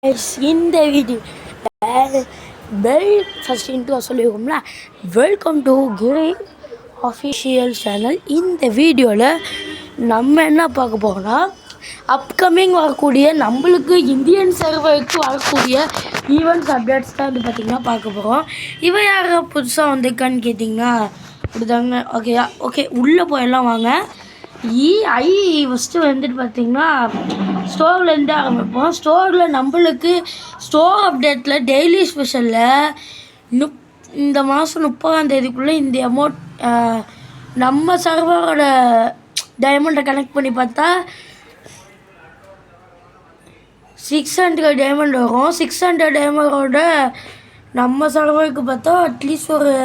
இந்த video bell first intro சொல்லியிருக்கோம்ல. Welcome to Giri official channel. இந்த வீடியோவில் நம்ம என்ன பார்க்க போகிறோம்னா, அப்கமிங் வரக்கூடிய நம்மளுக்கு இந்தியன் சர்வருக்கு வரக்கூடிய ஈவெண்ட்ஸ் அப்டேட்ஸ் தான் வந்து பார்த்திங்கன்னா பார்க்க போகிறோம். இவன் யார் புதுசாக வந்திருக்கான்னு கேட்டிங்கன்னா அப்படிதாங்க. ஓகே உள்ளே போயெல்லாம் வாங்க. ஃபஸ்ட்டு வந்துட்டு பார்த்திங்கன்னா ஸ்டோர்லேருந்து ஆரம்பிப்போம். ஸ்டோரில் நம்மளுக்கு ஸ்டோர் அப்டேட்டில் டெய்லி ஸ்பெஷலில் இந்த மாதம் 30ஆம் தேதிக்குள்ளே இந்த அமௌண்ட் நம்ம சர்வரோட டைமண்டை கனெக்ட் பண்ணி பார்த்தா 600 டைமண்ட் வரும். 600 டைமண்டோட நம்ம சர்வருக்கு பார்த்தா அட்லீஸ்ட் ஒரு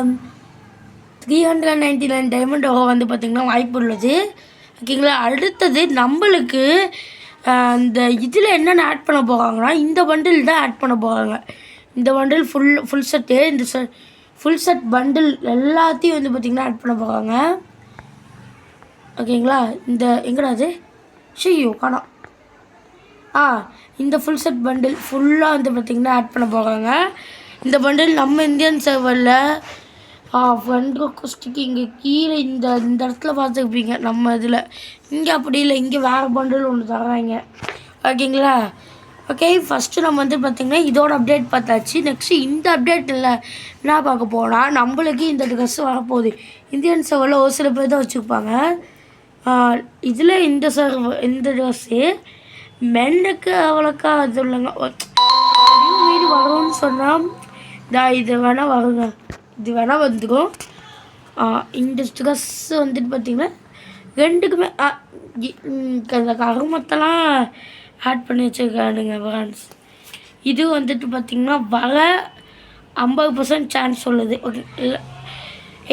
399 டைமண்ட் வந்து பார்த்திங்கன்னா வாய்ப்பு உள்ளது. ஓகேங்களா. அடுத்தது நம்மளுக்கு இந்த இதில் என்னென்ன ஆட் பண்ண போகிறாங்கன்னா, இந்த பண்டில் தான் ஆட் பண்ண போகிறாங்க. இந்த பண்டில் ஃபுல் செட்டு, இந்த ஃபுல் செட் பண்டில் எல்லாத்தையும் வந்து பார்த்திங்கன்னா ஆட் பண்ண போகிறாங்க. ஓகேங்களா. இந்த எங்கடா அது காணோம். இந்த ஃபுல் செட் பண்டில் ஃபுல்லாக வந்து பார்த்திங்கன்னா ஆட் பண்ண போகிறாங்க. இந்த பண்டில் நம்ம இந்தியன் சர்வரில் ஃப்ரெண்டு குஸ்டிக்கு இங்கே கீழே இந்த இடத்துல பார்த்துருப்பீங்க. நம்ம இதில் இங்கே அப்படி இல்லை, இங்கே வேறு பண்டில் ஒன்று தர்றாங்க. ஓகேங்களா. ஓகே, ஃபஸ்ட்டு நம்ம வந்து பார்த்திங்கன்னா இதோட அப்டேட் பார்த்தாச்சு. நெக்ஸ்ட்டு இந்த அப்டேட் இல்லை என்ன பார்க்க போனால், நம்மளுக்கு இந்த ட்ரெஸ்ஸு வரப்போகுது. இந்தியன் சர்வரில் ஒரு சில பேர் தான் வச்சுருப்பாங்க. இதில் இந்த ட்ரெஸ்ஸு மென்னுக்கு அவ்வளோக்கா அது இல்லைங்க. மீறி வரும்னு சொன்னால் இது வேணால் வருங்க, இது வேணால் வந்துடும். இந்த ட்ரெஸ்ஸு வந்துட்டு பார்த்திங்கன்னா ரெண்டுக்குமே இந்த கருமத்தெல்லாம் ஆட் பண்ணி வச்சுருக்கானுங்க ஃப்ரெண்ட்ஸ். இது வந்துட்டு பார்த்திங்கன்னா வர 50% சான்ஸ் சொல்லுது. ஓகே, இல்லை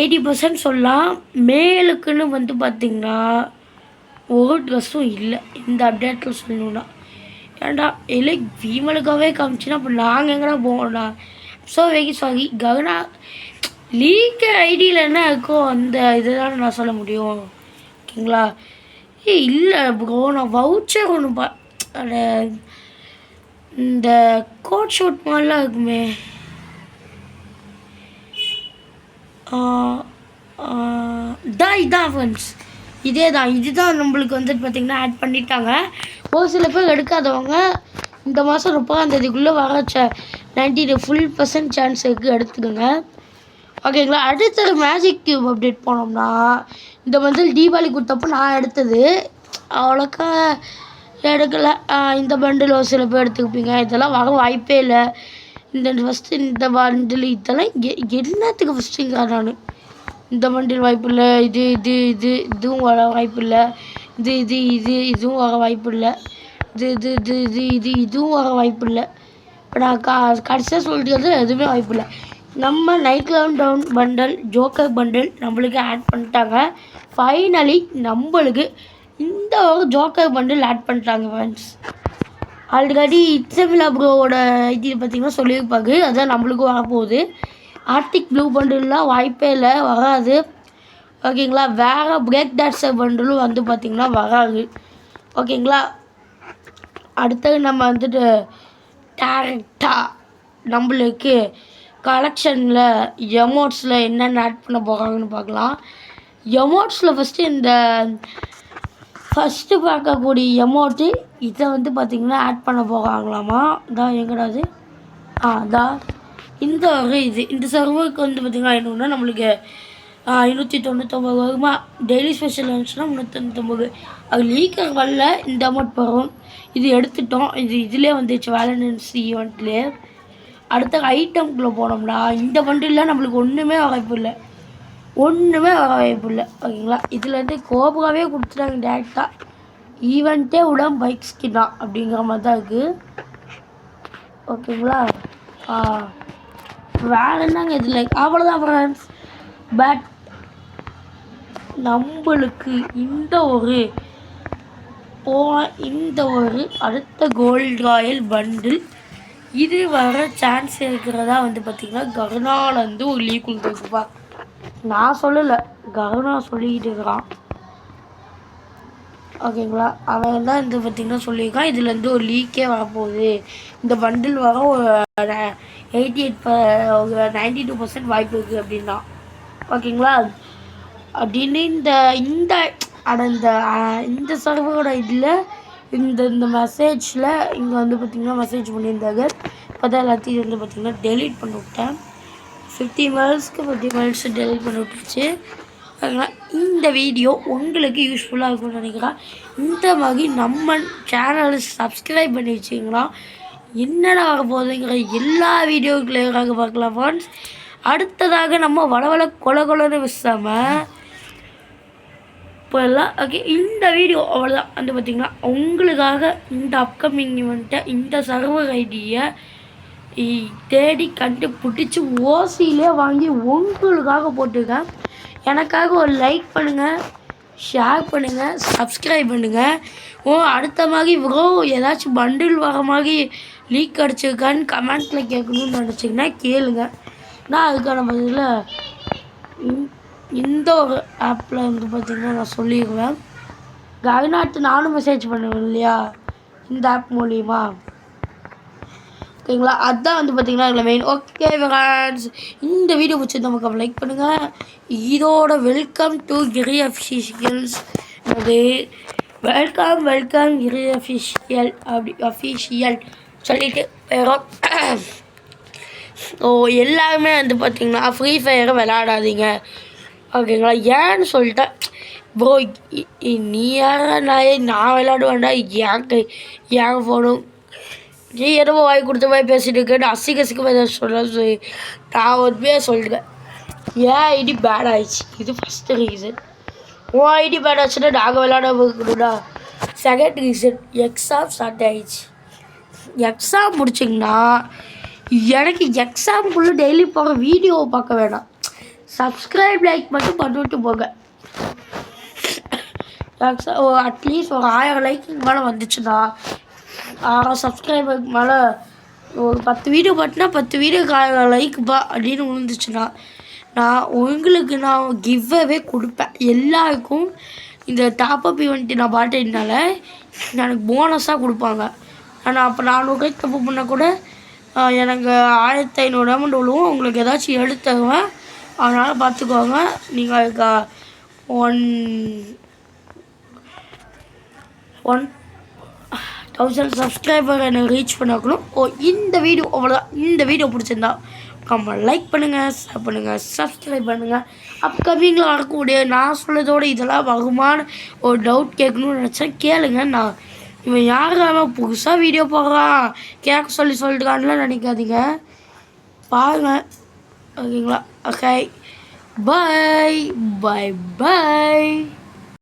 80% சொல்லலாம். மேலுக்குன்னு வந்து பார்த்திங்கன்னா ஒரு ட்ரெஸ்ஸும் இல்லை இந்த அப்டேட்டில் சொல்லணுன்னா. ஏன்டா இல்லை ஃபீமேலுக்காகவே காமிச்சுன்னா அப்போ நாங்கள் எங்கடா போகணும்டா. So very sorry. கவனா லீக்கர் ஐடியில் என்ன இருக்கோ அந்த இதுதான் நான் சொல்ல முடியும். ஓகேங்களா. இல்லை ப்ரோ, நான் வவுச்சர் ஒன்று இந்த கோட் ஷூட் மாதிரிலாம் இருக்குமே, இதான் ஃப்ரெண்ட்ஸ், இதுதான் நம்மளுக்கு வந்துட்டு பார்த்திங்கன்னா ஆட் பண்ணிட்டாங்க. ஒரு சில பேர் எடுக்காதவங்க இந்த மாதம் 30ஆம் தேதிக்குள்ளே வர 90% சான்ஸ் இருக்குது, எடுத்துக்கோங்க. ஓகேங்களா. அடுத்தது மேஜிக் கியூப் அப்டேட் போனோம்னா, இந்த பண்டில் தீபாவளி கொடுத்தப்போ நான் எடுத்தது அவ்வளோக்கா எடுக்கலை. இந்த பண்டில் ஒரு சில பேர் எடுத்துக்கிப்பீங்க. இதெல்லாம் வர வாய்ப்பே இல்லை. ஃபஸ்ட்டு இந்த பண்டில் இதெல்லாம் என்னத்துக்கு ஃபஸ்ட்டுங்க. நான் இந்த பண்டில் வாய்ப்பு இல்லை, இதுவும் வர வாய்ப்பு இல்லை, இதுவும் வர வாய்ப்பு இல்லை, இதுவும் வர வாய்ப்பு இல்லை. இப்போ நான் கடைசியாக சொல்லிட்டு எதுவுமே வாய்ப்பு இல்லை. நம்ம night down bundle, joker bundle நம்மளுக்கு ஆட் பண்ணிட்டாங்க. ஃபைனலி நம்மளுக்கு இந்த ஒரு ஜோக்கர் பண்டில் ஆட் பண்ணிட்டாங்க ஃப்ரெண்ட்ஸ். ஆல்ரெடி இட்ஸமிலா ப்ரோவோட இது பார்த்திங்கன்னா சொல்லியிருப்பாங்க, அதான் நம்மளுக்கும் வரப்போகுது. ஆர்டிக் ப்ளூ பண்டில்லாம் வாய்ப்பே இல்லை, வராது. ஓகேங்களா. வேறு பிரேக் டான்ஸர் பண்டிலும் வந்து பார்த்திங்கன்னா வராது. ஓகேங்களா. அடுத்தது நம்ம வந்துட்டு டேரக்டாக நம்மளுக்கு கலெக்ஷனில் எமோட்ஸில் என்னென்ன ஆட் பண்ண போகிறாங்கன்னு பார்க்கலாம். எமோட்ஸில் ஃபஸ்ட்டு பார்க்கக்கூடிய எமோட்டு இதை வந்து பார்த்திங்கன்னா ஆட் பண்ண போகிறாங்களாமா. எங்கடாது இந்த வகை இந்த சர்வருக்கு வந்து பார்த்திங்கன்னா என்னன்னா நம்மளுக்கு 599 வருமா. டெய்லி ஸ்பெஷல் இருந்துச்சுன்னா 399. அது லீக்கர் வரல, இந்த அமௌண்ட் வரும். இது எடுத்துட்டோம். இதிலே வந்துச்சு வேலண்டைன்ஸ் ஈவெண்ட்லேயே. அடுத்த ஐட்டம்குள்ளே போனோம்னா இந்த பண்டில் நம்மளுக்கு ஒன்றுமே வர வாய்ப்பு இல்லை. ஓகேங்களா. இதுலேருந்து கோபுராவே கொடுத்துட்டாங்க டேரெக்டாக. ஈவெண்ட்டே விட பைக் ஸ்கின்னா அப்படிங்கிற மாதிரி தான் இருக்குது. ஓகேங்களா. வேறு என்னங்க இதில் அவ்வளோதான் ஃப்ரெண்ட்ஸ். பட் நம்மளுக்கு இந்த ஒரு அடுத்த கோல்ட் ராயல் பண்டில் இது வர சான்ஸ் இருக்கிறதா வந்து பார்த்திங்கன்னா கருணாலேருந்து ஒரு லீக் கொடுத்துருக்குப்பா. நான் சொல்லலை, கருணா சொல்லிக்கிட்டு இருக்கிறான். ஓகேங்களா. அவன் தான் இந்த பார்த்திங்கன்னா சொல்லியிருக்கான் இதுலேருந்து ஒரு லீக்கே வரப்போகுது, இந்த பண்டில் வர ஒரு 92% வாய்ப்பு இருக்குது அப்படின்னா. ஓகேங்களா. அப்படின்னு இந்த இந்த இந்த சர்வரோட இதில் இந்த மெசேஜில் இங்கே வந்து பார்த்திங்கன்னா மெசேஜ் பண்ணியிருந்தாங்க. இப்போ தான் எல்லாத்தையும் வந்து பார்த்திங்கன்னா டெலீட் பண்ணி விட்டேன். 50 மினிட்ஸ் டெலீட் பண்ணி விட்டுருச்சு. இந்த வீடியோ உங்களுக்கு யூஸ்ஃபுல்லாக இருக்கும்னு நினைக்கிறேன். இந்த மாதிரி நம்ம சேனலை சப்ஸ்கிரைப் பண்ணி வச்சிங்கன்னா என்னென்ன வர போகுதுங்கிற எல்லா வீடியோ கிளியராக பார்க்கலாம் ஃப்ரெண்ட்ஸ். அடுத்ததாக நம்ம வளவள கொலன்னு விசாமல் போயிடலாம். ஓகே, இந்த வீடியோ அவ்வளோதான். வந்து பார்த்திங்கன்னா உங்களுக்காக இந்த அப்கமிங் இவெண்ட்டை இந்த சர்வர் ஐடியை தேடி கண்டுபிடிச்சி ஓசியிலே வாங்கி உங்களுக்காக போட்டிருக்கேன். எனக்காக ஒரு லைக் பண்ணுங்கள், ஷேர் பண்ணுங்கள், சப்ஸ்கிரைப் பண்ணுங்கள். அடுத்த மாதிரி ப்ரோ ஏதாச்சும் பண்டில் வர மாதிரி லீக் அடிச்சிருக்கான்னு கமெண்ட்டில் கேட்கணுன்னு நினச்சிங்கன்னா கேளுங்க. நான் அதுக்கான பதில் இந்த ஒரு ஆப்பில் வந்து பார்த்திங்கன்னா நான் சொல்லிடுவேன். கவிநாட்டு நானும் மெசேஜ் பண்ணுவேன் இல்லையா இந்த ஆப் மூலிமா. ஓகேங்களா. அதுதான் வந்து பார்த்திங்கன்னா அதில் மெயின். ஓகே ஃப்ரெண்ட்ஸ், இந்த வீடியோ பிடிச்சி நமக்கு லைக் பண்ணுங்கள். இதோட வெல்கம் டு கிரி அஃபிஷியல்ஸ். அது வெல்கம் கிரி அஃபிஷியல் அப்படி அஃபிஷியல் சொல்லிட்டு போயிடும். எல்லாருமே வந்து பார்த்திங்கன்னா ஃப்ரீ ஃபயரை விளையாடாதீங்க. ஓகேங்களா. ஏன்னு சொல்லிட்டேன் ப்ரோ, நீ யாரா நான் விளையாடுவேன்டா, ஏன் போகணும், நீ என்னமோ வாங்கி கொடுத்த மாதிரி பேசிட்டு இருக்கேன்னு அசிங்கமாக ஏதாவது சொல்லி நான் உண்மையாக சொல்லிட்டேன். ஏன் ஐடி பேட் ஆயிடுச்சு, இது ஃபஸ்ட்டு ரீசன். உன் ஐடி பேட் ஆச்சுன்னா நாங்கள் விளையாடாம இருக்கணும்னா. செகண்ட் ரீசன், எக்ஸாம் ஸ்டார்ட் ஆகிடுச்சு. எக்ஸாம் முடிச்சிங்கன்னா எனக்கு எக்ஸாமுக்குள்ளே டெய்லி போகிற வீடியோவை பார்க்க வேணாம், சப்ஸ்கிரைப் லைக் மட்டும் பண்ணிவிட்டு போங்க. அட்லீஸ்ட் ஒரு 1000 லைக்கு மேலே வந்துச்சுன்னா, 1000 சப்ஸ்கிரைபருக்கு மேலே ஒரு 10 வீடியோ பார்த்தினா 10 வீடியோக்கு 1000 லைக்குப்பா அப்படின்னு விழுந்துச்சுன்னா நான் கிவ்அவே கொடுப்பேன் எல்லாருக்கும். இந்த டாப்அப் ஈவெண்ட் நான் பாட்டேனால எனக்கு போனஸாக கொடுப்பாங்க. ஆனால் அப்போ 400 லைக் தப்பு பண்ணால் கூட எனக்கு 1500 அமௌண்ட் விழுவும். உங்களுக்கு ஏதாச்சும் எடுத்து தருவேன், அதனால் பார்த்துக்கோங்க. நீங்கள் அதுக்கு 1000 சப்ஸ்கிரைபர் எனக்கு ரீச் பண்ணாக்கணும். இந்த வீடியோ அவ்வளோதான். இந்த வீடியோ பிடிச்சிருந்தா லைக் பண்ணுங்கள், ஷேர் பண்ணுங்கள், சப்ஸ்கிரைப் பண்ணுங்கள். அப்கமிங்கில் வரக்கூடிய நான் சொல்கிறதோட இதெல்லாம் வருமான ஒரு டவுட் கேட்கணும்னு நினச்சேன், கேளுங்க. நான் இவன் யாருக்காக புதுசாக வீடியோ போடுறான் கேட்க சொல்லிட்டுருக்கான்லாம் நினைக்காதீங்க, பாருங்கள். ஓகேங்களா. ஓகே, பாய் பாய் பாய்.